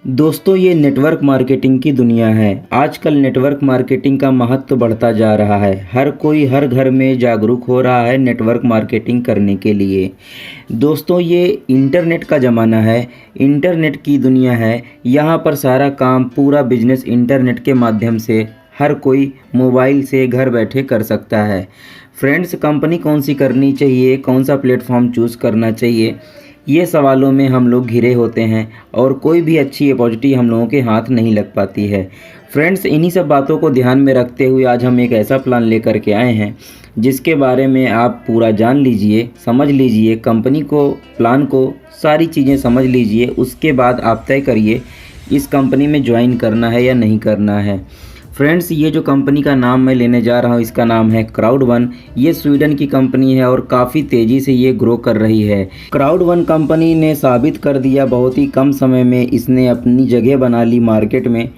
दोस्तों ये network marketing की दुनिया है। आजकल नेटवर्क मार्केटिंग का महत्व बढ़ता जा रहा है। हर कोई हर घर में जागरूक हो रहा है नेटवर्क मार्केटिंग करने के लिए। दोस्तों ये इंटरनेट का ज़माना है, इंटरनेट की दुनिया है। यहाँ पर सारा काम पूरा बिजनेस इंटरनेट के माध्यम से हर कोई मोबाइल से घर बैठे कर सकता है। फ्रेंड्स, कंपनी कौन सी करनी चाहिए, कौन सा प्लेटफॉर्म चूज़ करना चाहिए, ये सवालों में हम लोग घिरे होते हैं और कोई भी अच्छी अपॉर्चुनिटी हम लोगों के हाथ नहीं लग पाती है। फ्रेंड्स, इन्हीं सब बातों को ध्यान में रखते हुए आज हम एक ऐसा प्लान लेकर के आए हैं जिसके बारे में आप पूरा जान लीजिए, समझ लीजिए, कंपनी को, प्लान को, सारी चीज़ें समझ लीजिए। उसके बाद आप तय करिए इस कंपनी में ज्वाइन करना है या नहीं करना है। फ्रेंड्स, ये जो कंपनी का नाम मैं लेने जा रहा हूँ इसका नाम है क्राउड1। ये स्वीडन की कंपनी है और काफ़ी तेज़ी से ये ग्रो कर रही है। क्राउड1 कंपनी ने साबित कर दिया, बहुत ही कम समय में इसने अपनी जगह बना ली मार्केट में।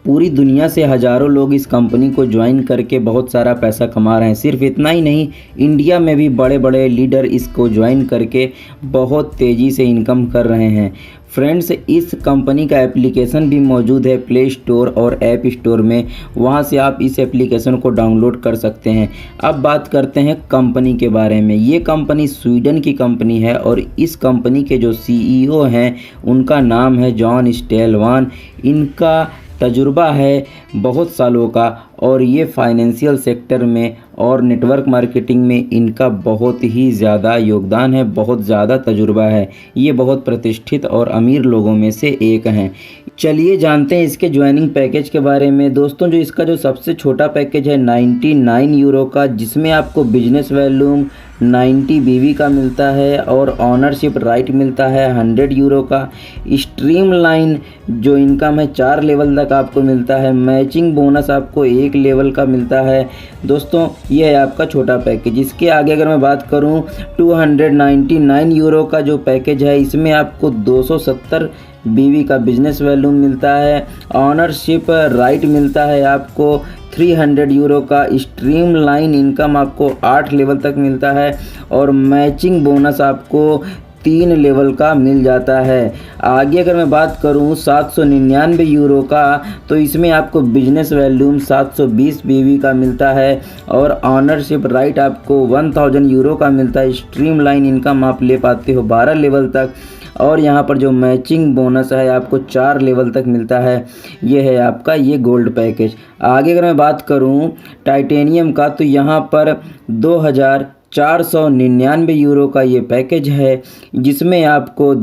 पूरी दुनिया से हज़ारों लोग इस कंपनी को ज्वाइन करके बहुत सारा पैसा कमा रहे हैं। सिर्फ इतना ही नहीं, इंडिया में भी बड़े बड़े लीडर इसको ज्वाइन करके बहुत तेज़ी से इनकम कर रहे हैं। फ्रेंड्स, इस कंपनी का एप्लीकेशन भी मौजूद है प्ले स्टोर और ऐप स्टोर में, वहां से आप इस एप्लीकेशन को डाउनलोड कर सकते हैं। अब बात करते हैं कंपनी के बारे में। ये कंपनी स्वीडन की कंपनी है और इस कंपनी के जो सीईओ हैं उनका नाम है जॉन स्टेलवान। इनका तजुर्बा है बहुत सालों का और ये फाइनेंशियल सेक्टर में और नेटवर्क मार्केटिंग में इनका बहुत ही ज़्यादा योगदान है, बहुत ज़्यादा तजुर्बा है। ये बहुत प्रतिष्ठित और अमीर लोगों में से एक हैं। चलिए जानते हैं इसके ज्वाइनिंग पैकेज के बारे में। दोस्तों, जो इसका जो सबसे छोटा पैकेज है 99 यूरो का, जिसमें आपको बिजनेस वैल्यूम 90 बीवी का मिलता है और ऑनरशिप राइट मिलता है 100 यूरो का। स्ट्रीम लाइन जो इनकम है 4 लेवल तक आपको मिलता है। मैचिंग बोनस आपको 1 लेवल का मिलता है। दोस्तों, ये है आपका छोटा पैकेज। इसके आगे अगर मैं बात करूं 299 यूरो का जो पैकेज है, इसमें आपको 270 बीवी का बिजनेस वैल्यूम मिलता है। ऑनरशिप राइट मिलता है आपको 300 यूरो का। स्ट्रीम लाइन इनकम आपको 8 लेवल तक मिलता है और मैचिंग बोनस आपको 3 लेवल का मिल जाता है। आगे अगर मैं बात करूं 799 यूरो का, तो इसमें आपको बिजनेस वैल्यूम 720 बीवी का मिलता है और ऑनरशिप राइट आपको 1000 यूरो का मिलता है। स्ट्रीम लाइन इनकम आप ले पाते हो 12 लेवल तक और यहाँ पर जो मैचिंग बोनस है आपको 4 लेवल तक मिलता है। ये है आपका ये गोल्ड पैकेज। आगे अगर मैं बात करूँ टाइटेनियम का, तो यहाँ पर 2499 यूरो का ये पैकेज है, जिसमें आपको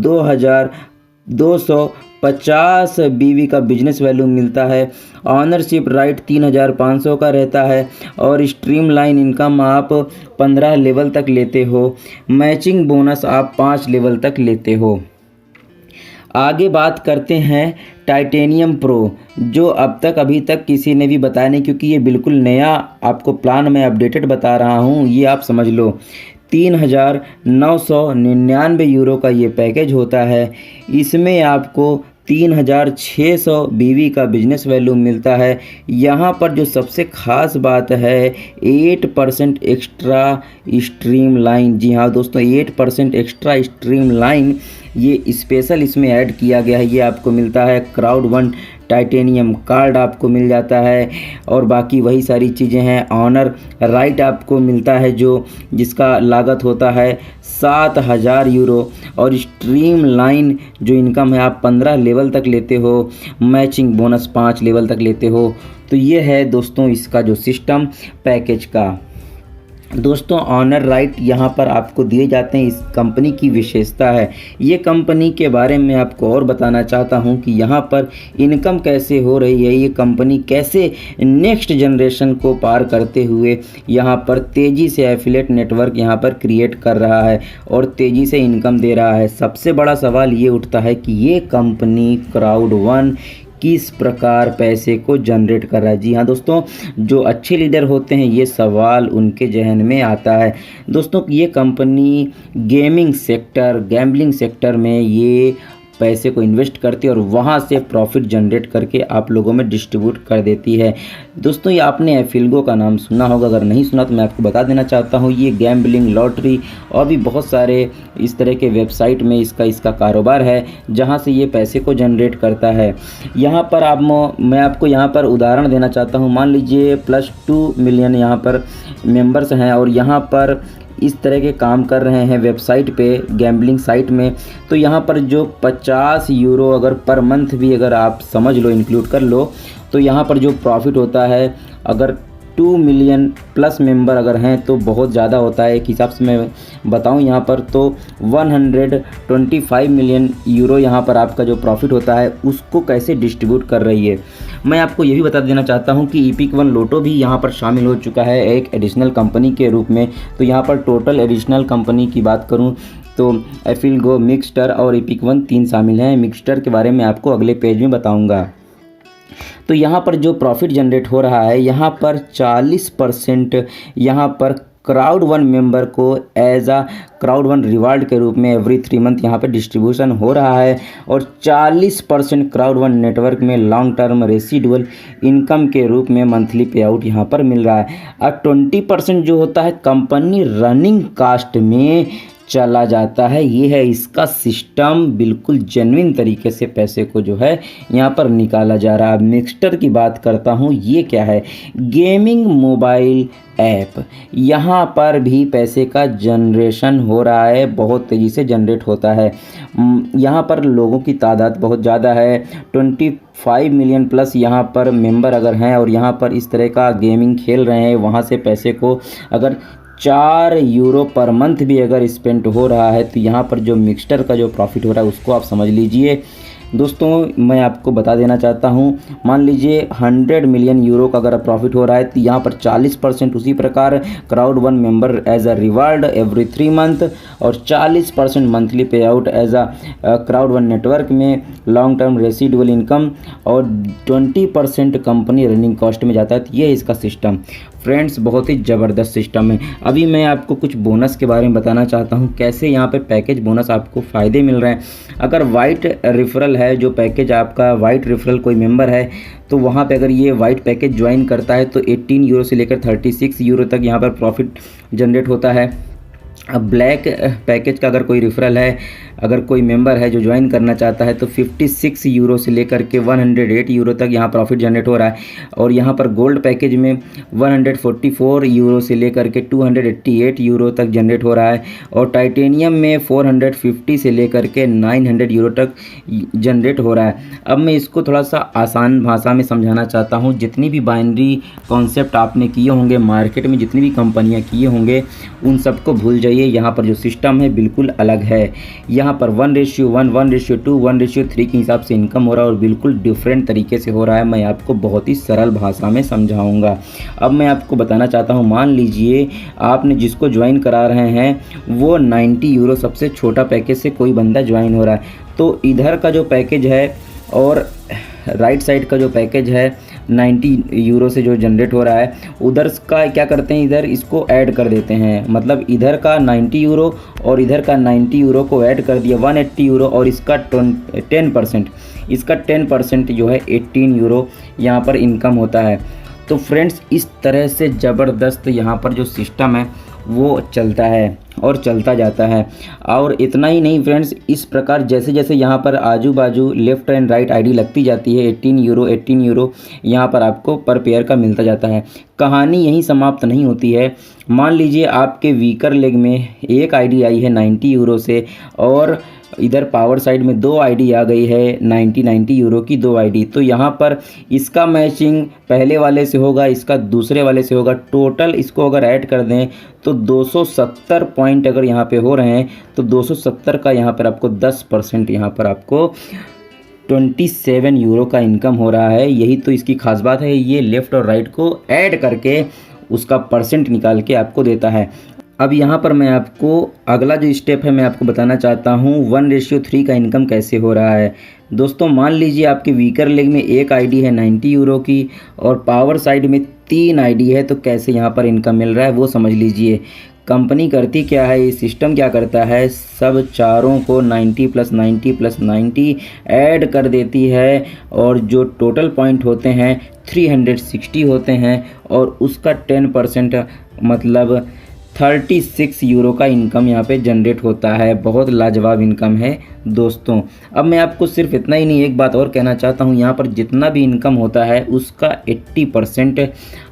2250 बीवी का बिजनेस वैल्यू मिलता है। ऑनरशिप राइट 3500 का रहता है और स्ट्रीम लाइन इनकम आप 15 लेवल तक लेते हो। मैचिंग बोनस आप 5 लेवल तक लेते हो। आगे बात करते हैं टाइटेनियम प्रो, जो अभी तक किसी ने भी बताया नहीं, क्योंकि ये बिल्कुल नया आपको प्लान मैं अपडेटेड बता रहा हूँ। ये आप समझ लो 3999 यूरो का ये पैकेज होता है। इसमें आपको 3600 बीवी का बिजनेस वैल्यू मिलता है। यहाँ पर जो सबसे ख़ास बात है 8% एक्स्ट्रा स्ट्रीम लाइन। जी हाँ दोस्तों, 8% एक्स्ट्रा स्ट्रीम लाइन ये स्पेशल इसमें ऐड किया गया है। ये आपको मिलता है क्राउड1 टाइटेनियम कार्ड आपको मिल जाता है और बाकी वही सारी चीज़ें हैं। ऑनर राइट आपको मिलता है जो जिसका लागत होता है 7000 यूरो और स्ट्रीम लाइन जो इनकम है आप 15 लेवल तक लेते हो। मैचिंग बोनस 5 लेवल तक लेते हो। तो ये है दोस्तों इसका जो सिस्टम पैकेज का। दोस्तों, ऑनर राइट यहाँ पर आपको दिए जाते हैं। इस कंपनी की विशेषता है। ये कंपनी के बारे में आपको और बताना चाहता हूँ कि यहाँ पर इनकम कैसे हो रही है, ये कंपनी कैसे नेक्स्ट जनरेशन को पार करते हुए यहाँ पर तेज़ी से एफिलिएट नेटवर्क यहाँ पर क्रिएट कर रहा है और तेज़ी से इनकम दे रहा है। सबसे बड़ा सवाल ये उठता है कि ये कंपनी क्राउड1 किस प्रकार पैसे को जनरेट कर रहा है। जी हाँ दोस्तों, जो अच्छे लीडर होते हैं ये सवाल उनके जहन में आता है। दोस्तों, ये company gaming sector, gambling sector में ये पैसे को इन्वेस्ट करती है और वहाँ से प्रॉफिट जनरेट करके आप लोगों में डिस्ट्रीब्यूट कर देती है। दोस्तों ये आपने एफिलगो का नाम सुना होगा, अगर नहीं सुना तो मैं आपको बता देना चाहता हूँ। ये गैम्बलिंग, लॉटरी और भी बहुत सारे इस तरह के वेबसाइट में इसका कारोबार है जहाँ से ये पैसे को जनरेट करता है। यहाँ पर मैं आपको यहाँ पर उदाहरण देना चाहता हूँ। मान लीजिए +2 मिलियन यहाँ पर मेंबर्स हैं और यहाँ पर इस तरह के काम कर रहे हैं वेबसाइट पे, गैम्बलिंग साइट में। तो यहाँ पर जो 50 यूरो अगर पर मंथ भी अगर आप समझ लो, इंक्लूड कर लो, तो यहाँ पर जो प्रॉफिट होता है, अगर 2 मिलियन प्लस मेंबर अगर हैं तो बहुत ज़्यादा होता है। एक हिसाब से मैं बताऊं यहाँ पर तो 125 मिलियन यूरो यहाँ पर आपका जो प्रॉफिट होता है उसको कैसे डिस्ट्रीब्यूट कर रही है। मैं आपको ये भी बता देना चाहता हूँ कि एपिक वन लोटो भी यहाँ पर शामिल हो चुका है एक एडिशनल कंपनी के रूप में। तो यहाँ पर टोटल एडिशनल कंपनी की बात करूँ तो एफिलगो, मिक्सटर और एपिक वन 3 शामिल हैं। मिक्सटर के बारे में आपको अगले पेज में बताऊँगा। तो यहाँ पर जो प्रॉफिट जनरेट हो रहा है, यहाँ पर 40% यहाँ पर क्राउड वन मेंबर को एज आ क्राउड वन रिवार्ड के रूप में एवरी 3 मंथ यहाँ पे डिस्ट्रीब्यूशन हो रहा है और 40% क्राउड वन नेटवर्क में लॉन्ग टर्म रेसिडुअल इनकम के रूप में मंथली पे आउट यहाँ पर मिल रहा है। और 20% जो होता है कंपनी रनिंग कास्ट में चला जाता है। ये है इसका सिस्टम, बिल्कुल जेन्युइन तरीके से पैसे को जो है यहाँ पर निकाला जा रहा है। मिक्सटर की बात करता हूँ, ये क्या है, गेमिंग मोबाइल ऐप। यहाँ पर भी पैसे का जनरेशन हो रहा है, बहुत तेज़ी से जनरेट होता है। यहाँ पर लोगों की तादाद बहुत ज़्यादा है, 25 मिलियन प्लस यहाँ पर मेंबर अगर हैं और यहाँ पर इस तरह का गेमिंग खेल रहे हैं। वहाँ से पैसे को अगर 4 यूरो पर मंथ भी अगर स्पेंड हो रहा है तो यहाँ पर जो मिक्सटर का जो प्रॉफिट हो रहा है उसको आप समझ लीजिए। दोस्तों मैं आपको बता देना चाहता हूँ, मान लीजिए 100 मिलियन यूरो का अगर प्रॉफिट हो रहा है तो यहाँ पर 40% उसी प्रकार crowd one member as a reward every 3 month और 40% monthly pay out as a crowd one network में लॉन्ग टर्म रेसिडुअल इनकम और 20% कंपनी रनिंग कॉस्ट में जाता है। तो ये है इसका सिस्टम। फ्रेंड्स बहुत ही ज़बरदस्त सिस्टम है। अभी मैं आपको कुछ बोनस के बारे में बताना चाहता हूँ, कैसे यहाँ पे पैकेज बोनस आपको फ़ायदे मिल रहे हैं। अगर वाइट रेफरल है, जो पैकेज आपका वाइट रेफरल कोई मेंबर है तो वहाँ पे अगर ये वाइट पैकेज ज्वाइन करता है तो 18 यूरो से लेकर 36 यूरो तक यहाँ पर प्रॉफिट जनरेट होता है। अब ब्लैक पैकेज का अगर कोई रेफरल है, अगर कोई मेंबर है जो ज्वाइन करना चाहता है तो 56 यूरो से लेकर के 108 यूरो तक यहाँ प्रॉफिट जनरेट हो रहा है। और यहाँ पर गोल्ड पैकेज में 144 यूरो से लेकर के 288 यूरो तक जनरेट हो रहा है और टाइटेनियम में 450 से लेकर के 900 यूरो तक जनरेट हो रहा है। अब मैं इसको थोड़ा सा आसान भाषा में समझाना चाहता हूँ। जितनी भी बाइनरी कॉन्सेप्ट आपने किए होंगे मार्केट में, जितनी भी कंपनियाँ किए होंगे, उन सबको भूल जाइए। यहाँ पर जो सिस्टम है बिल्कुल अलग है। यहाँ पर 1:1, 1:2, 1:3 के हिसाब से इनकम हो रहा है और बिल्कुल डिफरेंट तरीके से हो रहा है। मैं आपको बहुत ही सरल भाषा में समझाऊंगा। अब मैं आपको बताना चाहता हूँ, मान लीजिए आपने जिसको ज्वाइन करा रहे हैं वो 90 यूरो सबसे छोटा पैकेज से कोई बंदा ज्वाइन हो रहा है, तो इधर का जो पैकेज है और राइट साइड का जो पैकेज है 90 यूरो से जो जनरेट हो रहा है, उधर का क्या करते हैं, इधर इसको ऐड कर देते हैं। मतलब इधर का 90 यूरो और इधर का 90 यूरो को ऐड कर दिया 180 यूरो और इसका 10% जो है 18 यूरो यहाँ पर इनकम होता है। तो फ्रेंड्स इस तरह से ज़बरदस्त यहाँ पर जो सिस्टम है वो चलता है और चलता जाता है। और इतना ही नहीं फ्रेंड्स, इस प्रकार जैसे जैसे यहाँ पर आजू बाजू लेफ़्ट एंड राइट आईडी लगती जाती है 18 यूरो यहाँ पर आपको पर पेयर का मिलता जाता है। कहानी यहीं समाप्त नहीं होती है। मान लीजिए आपके वीकर लेग में एक आईडी आई है 90 यूरो से और इधर पावर साइड में 2 आईडी आ गई है 90 यूरो की 2 आईडी, तो यहाँ पर इसका मैचिंग पहले वाले से होगा, इसका दूसरे वाले से होगा। टोटल इसको अगर ऐड कर दें तो 270 पॉइंट अगर यहाँ पे हो रहे हैं तो 270 का यहाँ पर आपको 10% यहाँ पर आपको 27 यूरो का इनकम हो रहा है। यही तो इसकी खास बात है, ये लेफ़्ट और राइट को ऐड करके उसका परसेंट निकाल के आपको देता है। अब यहाँ पर मैं आपको अगला जो स्टेप है मैं आपको बताना चाहता हूँ 1:3 का इनकम कैसे हो रहा है। दोस्तों मान लीजिए आपके वीकर लेग में एक आईडी है 90 यूरो की और पावर साइड में 3 आईडी है, तो कैसे यहाँ पर इनकम मिल रहा है वो समझ लीजिए। कंपनी करती क्या है, ये सिस्टम क्या करता है, सब चारों को 90 + 90 + 90 ऐड कर देती है और जो टोटल पॉइंट होते हैं 360 होते हैं और उसका 10% मतलब 36 यूरो का इनकम यहाँ पे जनरेट होता है। बहुत लाजवाब इनकम है दोस्तों। अब मैं आपको सिर्फ इतना ही नहीं, एक बात और कहना चाहता हूँ, यहाँ पर जितना भी इनकम होता है उसका 80%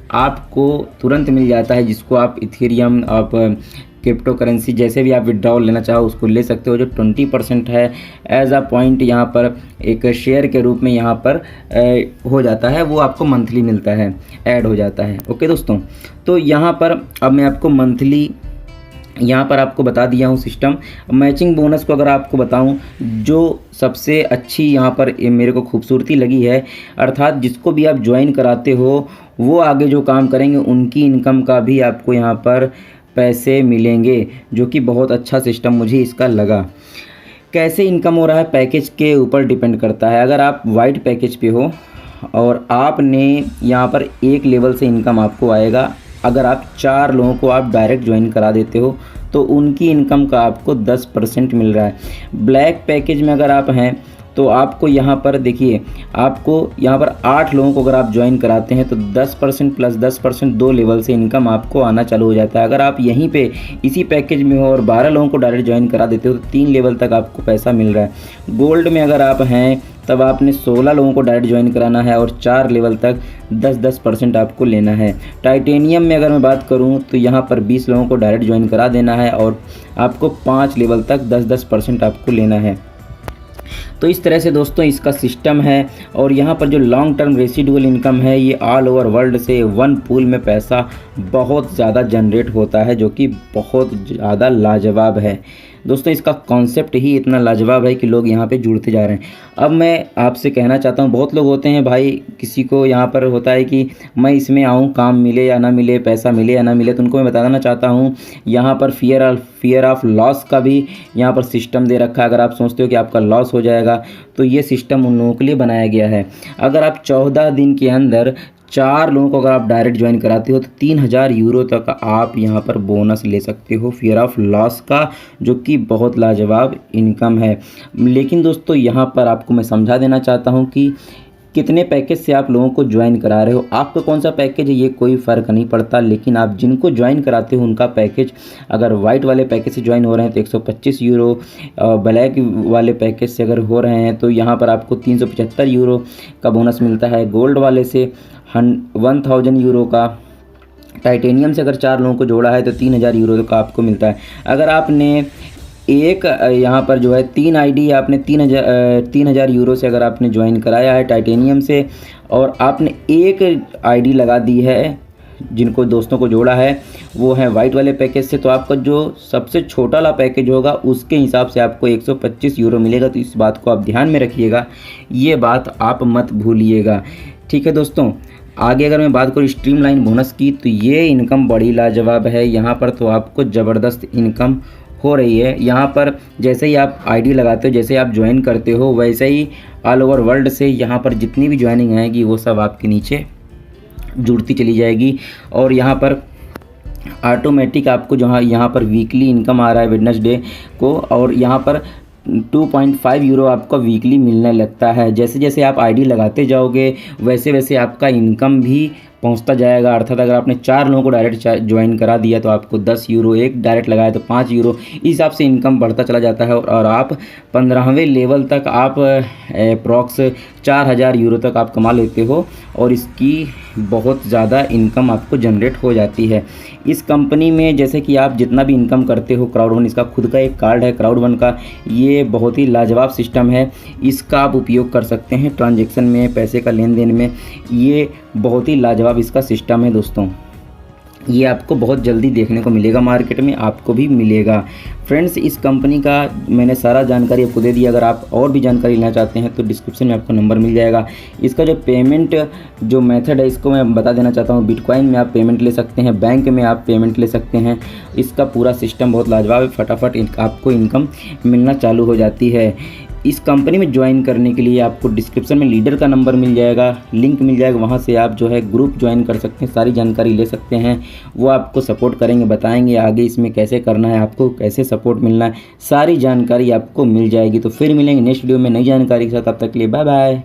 आपको तुरंत मिल जाता है, जिसको आप इथेरियम, आप क्रिप्टो करेंसी जैसे भी आप विड्रॉल लेना चाहो उसको ले सकते हो। जो 20% है एज अ पॉइंट यहाँ पर एक शेयर के रूप में यहाँ पर हो जाता है, वो आपको मंथली मिलता है, ऐड हो जाता है। ओके दोस्तों, तो यहाँ पर अब मैं आपको मंथली यहाँ पर आपको बता दिया हूँ सिस्टम। मैचिंग बोनस को अगर आपको बताऊँ, जो सबसे अच्छी यहाँ पर मेरे को खूबसूरती लगी है, अर्थात जिसको भी आप ज्वाइन कराते हो वो आगे जो काम करेंगे उनकी इनकम का भी आपको यहाँ पर पैसे मिलेंगे, जो कि बहुत अच्छा सिस्टम मुझे इसका लगा। कैसे इनकम हो रहा है पैकेज के ऊपर डिपेंड करता है। अगर आप वाइट पैकेज पे हो और आपने यहाँ पर एक लेवल से इनकम आपको आएगा, अगर आप 4 लोगों को आप डायरेक्ट ज्वाइन करा देते हो तो उनकी इनकम का आपको 10% मिल रहा है। ब्लैक पैकेज में अगर आप हैं तो आपको यहाँ पर देखिए, आपको यहाँ पर 8 लोगों को अगर आप ज्वाइन कराते हैं तो 10% + 10% 2 लेवल से इनकम आपको आना चालू हो जाता है। अगर आप यहीं पे इसी पैकेज में हो और 12 लोगों को डायरेक्ट ज्वाइन करा देते हो तो 3 लेवल तक आपको पैसा मिल रहा है। गोल्ड में अगर आप हैं तब आपने 16 लोगों को डायरेक्ट ज्वाइन कराना है और 4 लेवल तक 10% आपको लेना है। टाइटेनियम में अगर मैं बात करूं तो यहाँ पर 20 लोगों को डायरेक्ट ज्वाइन करा देना है और आपको 5 लेवल तक 10% आपको लेना है। तो इस तरह से दोस्तों इसका सिस्टम है। और यहाँ पर जो लॉन्ग टर्म रेसिडुअल इनकम है, ये ऑल ओवर वर्ल्ड से वन पूल में पैसा बहुत ज़्यादा जनरेट होता है, जो कि बहुत ज़्यादा लाजवाब है दोस्तों। इसका कॉन्सेप्ट ही इतना लाजवाब है कि लोग यहाँ पे जुड़ते जा रहे हैं। अब मैं आपसे कहना चाहता हूँ, बहुत लोग होते हैं भाई, किसी को यहाँ पर होता है कि मैं इसमें आऊँ, काम मिले या ना मिले, पैसा मिले या ना मिले, तो उनको मैं बताना चाहता हूँ यहाँ पर फियर ऑफ लॉस का भी यहाँ पर सिस्टम दे रखा है। अगर आप सोचते हो कि आपका लॉस हो जाएगा तो ये सिस्टम उन लोगों के लिए बनाया गया है। अगर आप 14 दिन के अंदर 4 लोगों को अगर आप डायरेक्ट ज्वाइन कराते हो तो 3000 यूरो तक आप यहाँ पर बोनस ले सकते हो फियर ऑफ लॉस का, जो कि बहुत लाजवाब इनकम है। लेकिन दोस्तों यहाँ पर आपको मैं समझा देना चाहता हूँ कि कितने पैकेज से आप लोगों को ज्वाइन करा रहे हो, आपका कौन सा पैकेज है ये कोई फ़र्क नहीं पड़ता। लेकिन आप जिनको ज्वाइन कराते हो उनका पैकेज, अगर वाइट वाले पैकेज से ज्वाइन हो रहे हैं तो 125 यूरो, ब्लैक वाले पैकेज से अगर हो रहे हैं तो यहाँ पर आपको 375 यूरो का बोनस मिलता है, गोल्ड वाले से 1000 यूरो का, टाइटेनियम से अगर 4 लोगों को जोड़ा है तो 3000 यूरो का आपको मिलता है। अगर आपने एक यहाँ पर जो है 3 आईडी आपने 3000 यूरो से अगर आपने ज्वाइन कराया है टाइटेनियम से, और आपने एक आईडी लगा दी है, जिनको दोस्तों को जोड़ा है वो है वाइट वाले पैकेज से, तो आपका जो सबसे छोटा वाला पैकेज होगा उसके हिसाब से आपको 125 यूरो मिलेगा। तो इस बात को आप ध्यान में रखिएगा, ये बात आप मत भूलिएगा, ठीक है दोस्तों। आगे अगर मैं बात करूँ स्ट्रीमलाइन बोनस की, तो ये इनकम बड़ी लाजवाब है। यहाँ पर तो आपको ज़बरदस्त इनकम हो रही है। यहाँ पर जैसे ही आप आईडी लगाते हो, जैसे आप ज्वाइन करते हो, वैसे ही ऑल ओवर वर्ल्ड से यहाँ पर जितनी भी ज्वाइनिंग आएगी वो सब आपके नीचे जुड़ती चली जाएगी। और यहाँ पर ऑटोमेटिक आपको जहाँ यहाँ पर वीकली इनकम आ रहा है वेडनेसडे को, और यहाँ पर 2.5 यूरो आपको वीकली मिलने लगता है। जैसे जैसे आप आईडी लगाते जाओगे वैसे वैसे आपका इनकम भी पहुंचता जाएगा। अर्थात अगर आपने 4 लोगों को डायरेक्ट ज्वाइन करा दिया तो आपको 10 यूरो, एक डायरेक्ट लगाया तो 5 यूरो, इस हिसाब से इनकम बढ़ता चला जाता है। और आप 15वें लेवल तक आप अप्रॉक्स 4000 यूरो तक आप कमा लेते हो, और इसकी बहुत ज़्यादा इनकम आपको जनरेट हो जाती है। इस कंपनी में जैसे कि आप जितना भी इनकम करते हो, क्राउड1 इसका खुद का एक कार्ड है क्राउड1 का, ये बहुत ही लाजवाब सिस्टम है। इसका आप उपयोग कर सकते हैं ट्रांजैक्शन में, पैसे का लेन देन में, ये बहुत ही लाजवाब इसका सिस्टम है दोस्तों। ये आपको बहुत जल्दी देखने को मिलेगा, मार्केट में आपको भी मिलेगा। फ्रेंड्स, इस कंपनी का मैंने सारा जानकारी आपको दे दी। अगर आप और भी जानकारी लेना चाहते हैं तो डिस्क्रिप्शन में आपको नंबर मिल जाएगा। इसका जो पेमेंट जो मेथड है इसको मैं बता देना चाहता हूँ। बिटकॉइन में आप पेमेंट ले सकते हैं, बैंक में आप पेमेंट ले सकते हैं। इसका पूरा सिस्टम बहुत लाजवाब है, फटाफट आपको इनकम मिलना चालू हो जाती है। इस कंपनी में ज्वाइन करने के लिए आपको डिस्क्रिप्शन में लीडर का नंबर मिल जाएगा, लिंक मिल जाएगा, वहाँ से आप जो है ग्रुप ज्वाइन कर सकते हैं, सारी जानकारी ले सकते हैं। वो आपको सपोर्ट करेंगे, बताएंगे आगे इसमें कैसे करना है, आपको कैसे सपोर्ट मिलना है, सारी जानकारी आपको मिल जाएगी। तो फिर मिलेंगे नेक्स्ट वीडियो में नई जानकारी के साथ, तब तक के लिए बाय बाय।